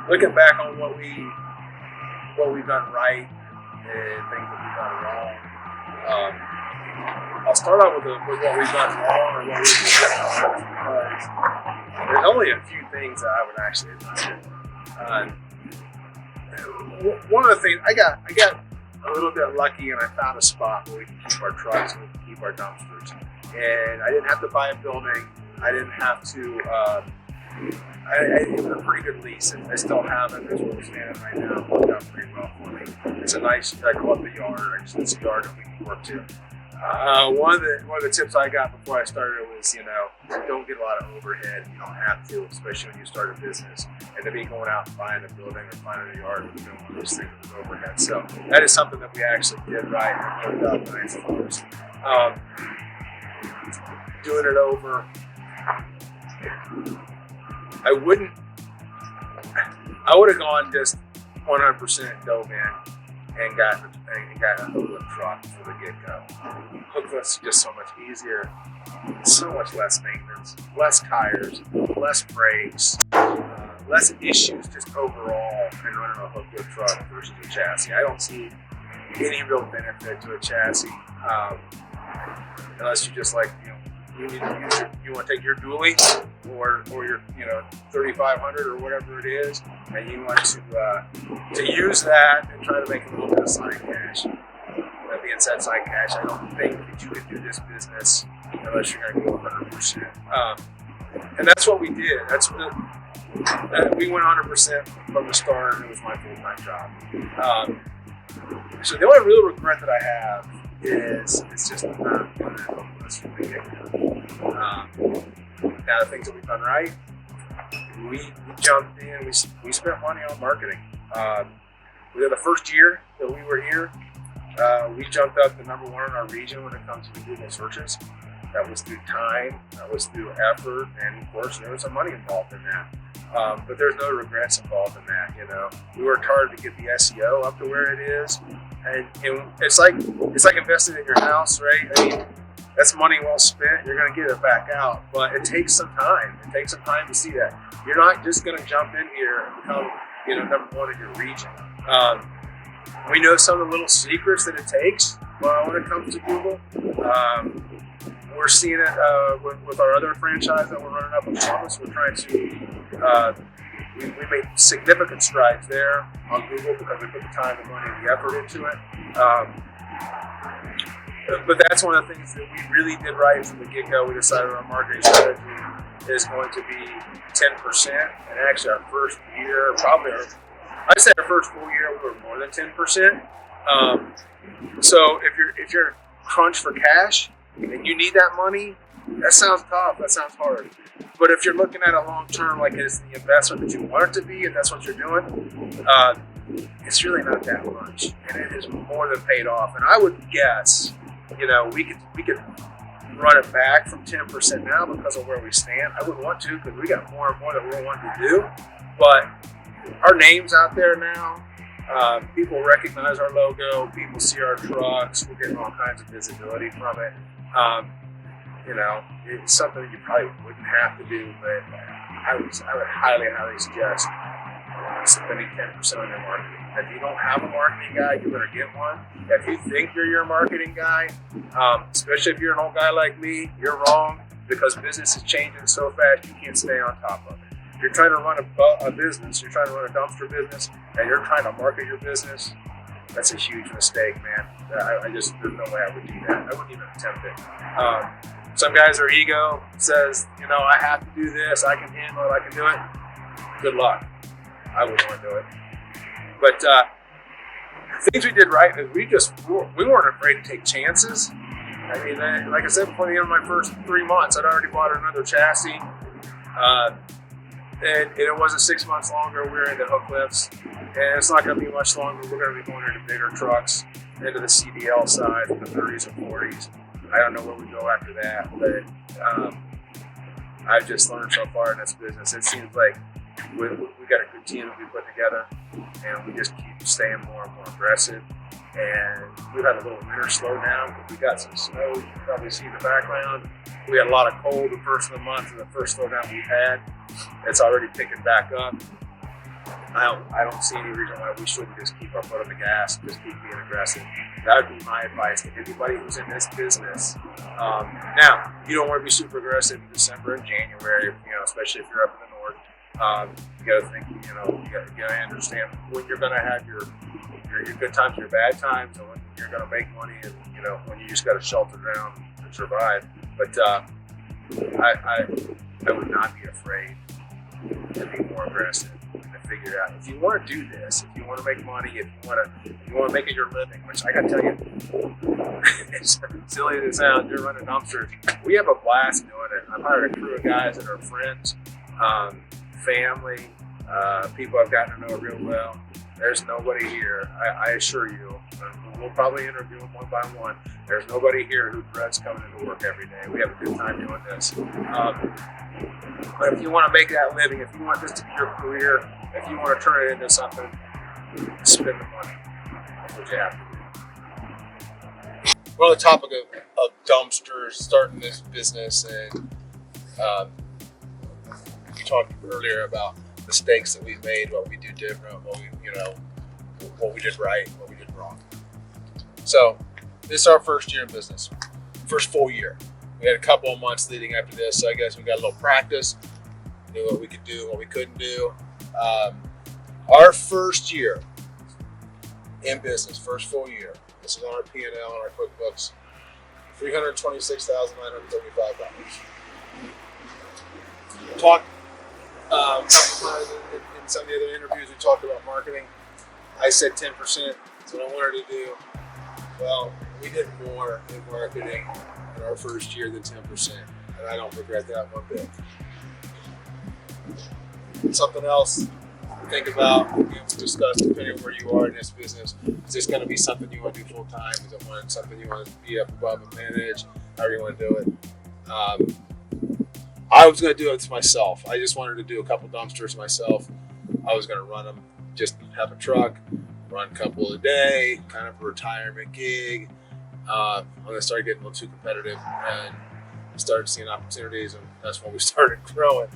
looking back on what we've done right and things that we've done wrong. I'll start out with what we've done wrong or what we've done because there's only a few things that I would actually admit. One of the things I got a little bit lucky, and I found a spot where we can keep our trucks and we can keep our dumpsters. And I didn't have to buy a building. I didn't have to. It was a pretty good lease, and I still have it. That's where we're standing right now. It worked out pretty well for me. It's a nice. I call it the yard. It's a yard that we can work to. One of the tips I got before I started was, don't get a lot of overhead. You don't have to, especially when you start a business. And to be going out and buying a building or finding a yard and doing one of those things with overhead. So that is something that we actually did right and worked out nice for us. Doing it over, I would have gone just 100% dove in and got a hook lift truck for the get-go. Hook lift's just so much easier, so much less maintenance, less tires, less brakes, less issues just overall in running a hook lift truck versus a chassis. I don't see any real benefit to a chassis unless you just you need to use you want to take your dually or your 3500 or whatever it is, and you want to use that and try to make a little bit of side cash. That being said, side cash, I don't think that you can do this business unless you're going to go 100%. And that's what we did. We went 100% from the start, and it was my full-time job. So the only real regret that I have is it's just not doing it from the get-go. Now the things that we've done right, we jumped in, we spent money on marketing. The first year that we were here, we jumped up to #1 in our region when it comes to Google searches. That was through time, that was through effort, and of course there was some money involved in that. But there's no regrets involved in that. We worked hard to get the SEO up to where it is, and it's like investing in your house, right? I mean, that's money well spent. You're going to get it back out, but it takes some time. It takes some time to see that. You're not just going to jump in here and become, #1 in your region. We know some of the little secrets that it takes when it comes to Google. We're seeing it with our other franchise that we're running up in Columbus. We're trying to. We made significant strides there on Google because we put the time, the money, and the effort into it. But that's one of the things that we really did right from the get-go. We decided our marketing strategy is going to be 10%, and actually our first year, I'd say our first full year, we were more than 10%. So if you're crunched for cash and you need that money, that sounds tough. That sounds hard. But if you're looking at it long term, like it's the investment that you want it to be, and that's what you're doing, it's really not that much, and it is more than paid off. And I would guess, we could run it back from 10% now because of where we stand. I wouldn't want to because we got more and more that we're wanting to do. But our name's out there now. People recognize our logo. People see our trucks. We're getting all kinds of visibility from it. It's something that you probably wouldn't have to do, but I would highly, highly suggest spending 10% on your marketing. If you don't have a marketing guy, you better get one. If you think you're your marketing guy, especially if you're an old guy like me, you're wrong, because business is changing so fast you can't stay on top of it. If you're trying to run a business, you're trying to run a dumpster business, and you're trying to market your business, that's a huge mistake, man. There's no way I would do that. I wouldn't even attempt it. Some guys, their ego says, I have to do this, I can handle it, I can do it. Good luck. I wouldn't want to do it. But things we did right is we weren't afraid to take chances. I mean, like I said, before the end of my first 3 months, I'd already bought another chassis. And it wasn't 6 months longer. We were into hook lifts. And it's not going to be much longer. We're going to be going into bigger trucks, into the CDL side, the 30s and 40s. I don't know where we go after that, but I've just learned so far in this business. It seems like we got a good team that we put together, and we just keep staying more and more aggressive. And we've had a little winter slowdown because we got some snow. You can probably see in the background. We had a lot of cold the first of the month, and the first slowdown we've had. It's already picking back up. I don't see any reason why we shouldn't just keep our foot on the gas, just keep being aggressive. That would be my advice to anybody who's in this business. Now, you don't want to be super aggressive in December and January, especially if you're up in the north. You got to think, you got to understand when you're going to have your good times, your bad times, and when you're going to make money, and when you just got to shelter down and survive. But I would not be afraid to be more aggressive and to figure it out. If you want to do this, if you want to make money, if you want to make it your living, which I got to tell you, it's silly as it sounds, you're running dumpsters. We have a blast doing it. I've hired a crew of guys that are friends, family, people I've gotten to know real well. There's nobody here, I assure you, we'll probably interview them one by one. There's nobody here who dreads coming into work every day. We have a good time doing this. But if you want to make that living, if you want this to be your career, if you want to turn it into something, spend the money. That's what you have to do. We're on the topic of dumpsters, starting this business, and you talked earlier about mistakes that we've made, what we do different, what we did right, what we did wrong. So this is our first year in business, first full year. We had a couple of months leading up to this, so I guess we got a little practice, knew what we could do, what we couldn't do. Our first year in business, first full year, this is on our P&L and our QuickBooks, $326,935. Talked a couple times in some of the other interviews, we talked about marketing. I said 10%, that's what I wanted to do. Well, we did more in marketing in our first year than 10%, and I don't regret that one bit. Something else to think about, we discussed, depending on where you are in this business, is this going to be something you want to do full time? Is it something you want to be up above and manage? However you want to do it. I was going to do it myself. I just wanted to do a couple dumpsters myself. I was going to run them, just have a truck, run a couple a day, kind of a retirement gig. When I started getting a little too competitive and started seeing opportunities, and that's when we started growing.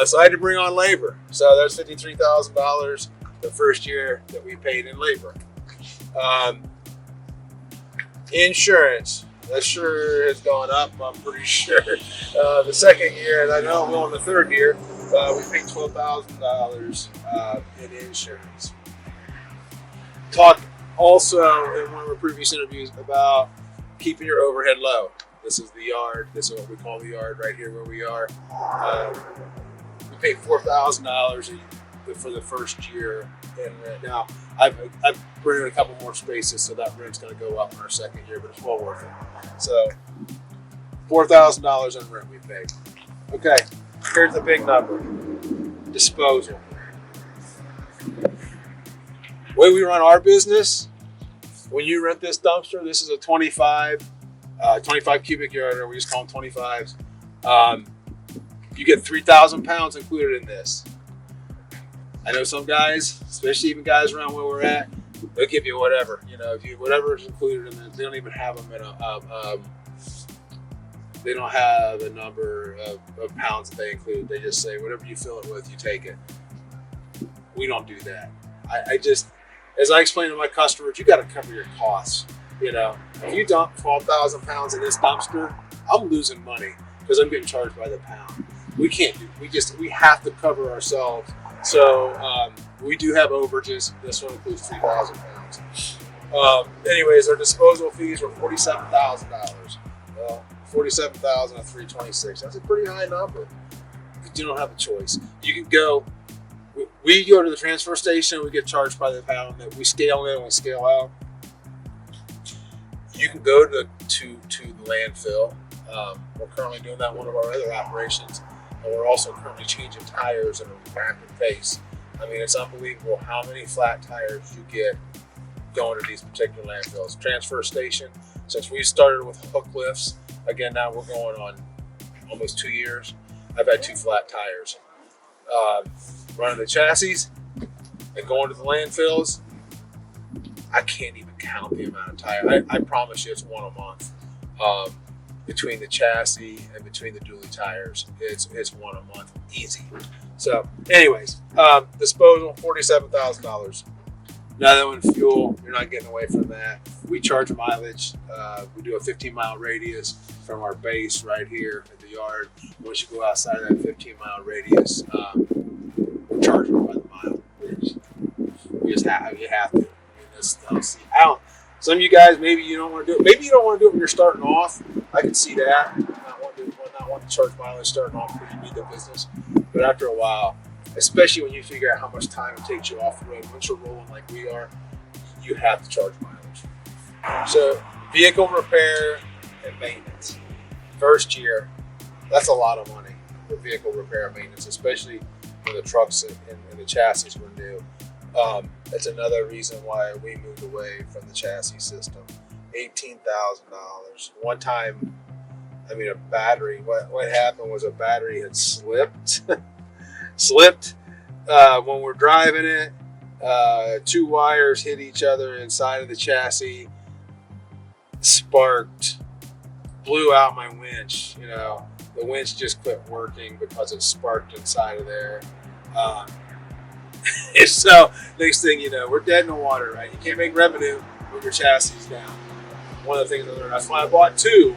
So I had to bring on labor. So that's $53,000 the first year that we paid in labor. Insurance, that sure has gone up, I'm pretty sure. The second year, and I know we're on the third year, we paid $12,000 in insurance. Talked also in one of our previous interviews about keeping your overhead low. This is the yard. This is what we call the yard right here where we are. We paid $4,000 for the first year in rent. Now, I've brought in a couple more spaces, so that rent's going to go up in our second year, but it's well worth it. So, $4,000 in rent we paid. Okay, here's the big number. Disposal. The way we run our business, when you rent this dumpster, this is a 25 cubic yard, or we just call them 25s. You get 3,000 pounds included in this. I know some guys, especially even guys around where we're at, they'll give you whatever, whatever is included in it. They don't even have them in they don't have a number of pounds that they include. They just say whatever you fill it with, you take it. We don't do that. I just, as I explain to my customers, you got to cover your costs. If you dump 12,000 pounds in this dumpster, I'm losing money because I'm getting charged by the pound. We can't do. We have to cover ourselves. So we do have overages. This one includes 3,000 pounds. Anyways, our disposal fees were $47,000. Well, $47,000 at $326. That's a pretty high number. You don't have a choice. You can go. We go to the transfer station. We get charged by the pound. That we scale in and we scale out. You can go to the landfill. We're currently doing that in one of our other operations, and we're also currently changing tires at a rapid pace. I mean, it's unbelievable how many flat tires you get going to these particular landfills. Transfer station, since we started with hook lifts, again, now we're going on almost 2 years. I've had 2 flat tires. Running the chassis and going to the landfills, I can't even count the amount of tire. I promise you it's one a month. between the chassis and between the dually tires, it's one a month, easy. So, anyways, disposal $47,000. Another one, fuel. You're not getting away from that. We charge mileage. We do a 15-mile radius from our base right here at the yard. Once you go outside of that 15-mile radius, we're charging by the mile. You just have to. I mean, some of you guys, maybe you don't want to do it. Maybe you don't want to do it when you're starting off. I can see that. Not want to charge mileage starting off because you need the business. But after a while, especially when you figure out how much time it takes you off the road, once you're rolling like we are, you have to charge mileage. So vehicle repair and maintenance. First year, that's a lot of money for vehicle repair and maintenance, especially when the trucks and the chassis were new. That's another reason why we moved away from the chassis system. $18,000. One time, I mean, a battery, what happened was a battery had slipped. When we're driving it, two wires hit each other inside of the chassis, sparked, blew out my winch. You know, the winch just quit working because it sparked inside of there. So next thing you know, we're dead in the water, right? You can't make revenue with your chassis down. One of the things I learned, that's why I bought two,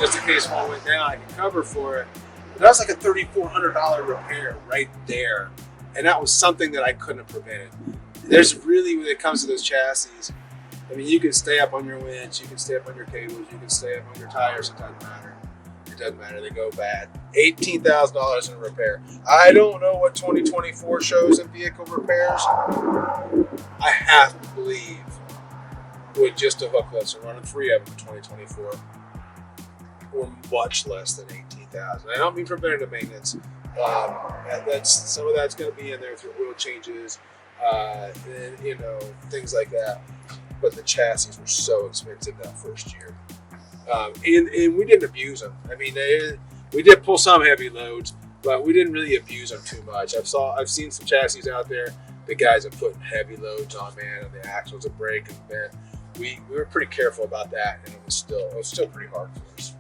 just in case one went down, I could cover for it. But that was like a $3,400 repair right there. And that was something that I couldn't have prevented. There's really, when it comes to those chassis, I mean, you can stay up on your winch, you can stay up on your cables, you can stay up on your tires, it doesn't matter. It doesn't matter, they go bad. $18,000 in repair. I don't know what 2024 shows in vehicle repairs. I have to believe with just a hookless and running 3 of them in 2024, we're much less than $18,000. I don't mean preventative maintenance. Some of that's going to be in there through oil changes, and things like that. But the chassis were so expensive that first year, and we didn't abuse them. I mean, we did pull some heavy loads, but we didn't really abuse them too much. I've seen some chassis out there. The guys are putting heavy loads on, man, and the axles are breaking. Man, we were pretty careful about that, and it was still pretty hard for us.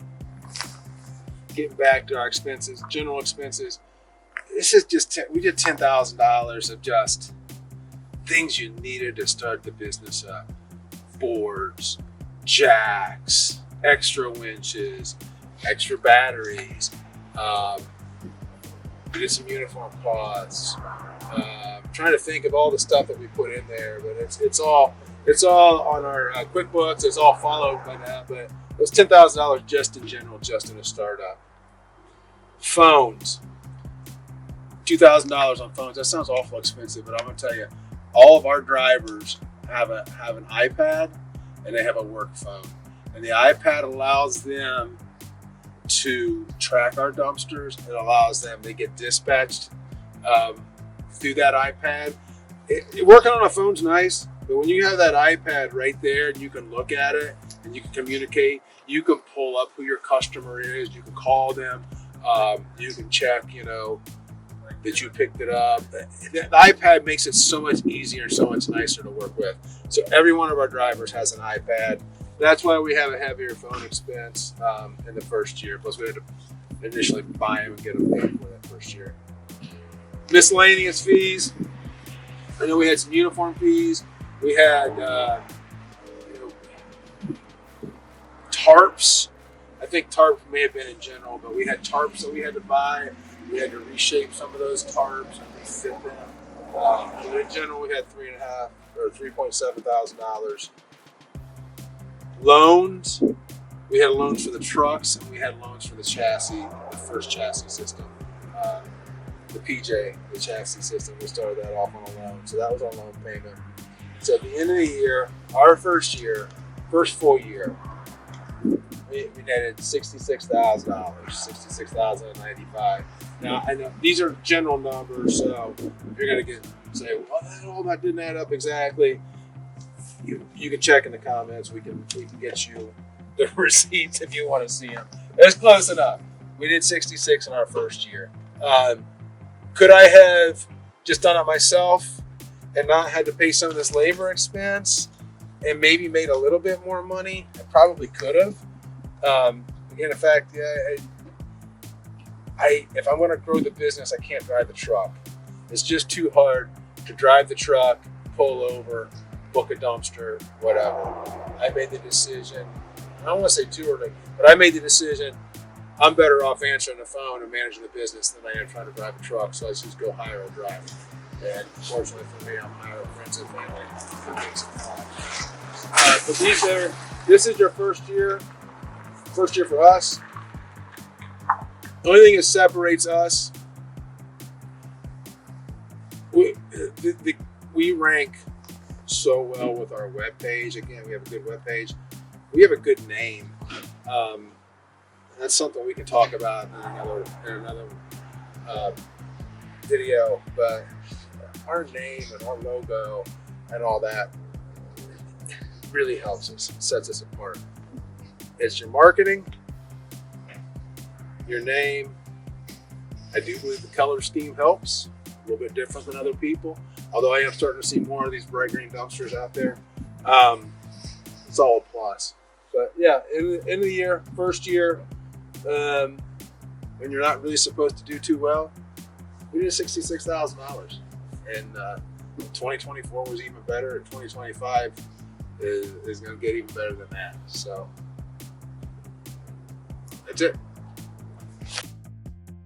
Getting back to our expenses, general expenses. This is just we did $10,000 of just things you needed to start the business up: boards, jacks, extra winches, extra batteries. We did some uniform cloths. Trying to think of all the stuff that we put in there, but it's all on our QuickBooks. It's all followed by that, but it was $10,000 just in general, just in a startup. Phones, $2,000 on phones. That sounds awful expensive, but I'm gonna tell you, all of our drivers have an iPad and they have a work phone, and the iPad allows them to track our dumpsters. It allows them to get dispatched through that iPad. Working on a phone's nice, but when you have that iPad right there and you can look at it and you can communicate, you can pull up who your customer is, you can call them, you can check, that you picked it up. The iPad makes it so much easier and so much nicer to work with. So every one of our drivers has an iPad. That's why we have a heavier phone expense in the first year. Plus we had to initially buy them and get them paid for that first year. Miscellaneous fees. I know we had some uniform fees. We had tarps. I think tarps may have been in general, but we had tarps that we had to buy. We had to reshape some of those tarps and refit them. But in general, we had $3.7 thousand. Loans. We had loans for the trucks and we had loans for the chassis, the first chassis system. The PJ, the chassis system, we started that off on a loan. So that was our loan payment. So at the end of the year, our first full year, we netted $66,000, $66,095. Now I know these are general numbers, so if you're gonna say, well, that didn't add up exactly, you can check in the comments. We can get you the receipts if you want to see them. It's close enough. We did 66 in our first year. Could I have just done it myself and not had to pay some of this labor expense and maybe made a little bit more money? I probably could have. Again, in fact, yeah, if I'm going to grow the business, I can't drive the truck. It's just too hard to drive the truck, pull over, book a dumpster, whatever. I made the decision. I don't want to say too early, but I made the decision. I'm better off answering the phone and managing the business than I am trying to drive a truck. So I just go hire a driver. And fortunately for me, I'm hiring friends and family who makes it fun. But this is your first year for us. The only thing that separates us, we rank so well with our webpage. Again, we have a good webpage. We have a good name. That's something we can talk about in another video. But our name and our logo and all that really helps us, sets us apart. It's your marketing, your name. I do believe the color scheme helps. A little bit different than other people. Although I am starting to see more of these bright green dumpsters out there. It's all a plus. But yeah, end of the year, first year, when you're not really supposed to do too well, we did $66,000. And 2024 was even better, and 2025 is going to get even better than that. So that's it.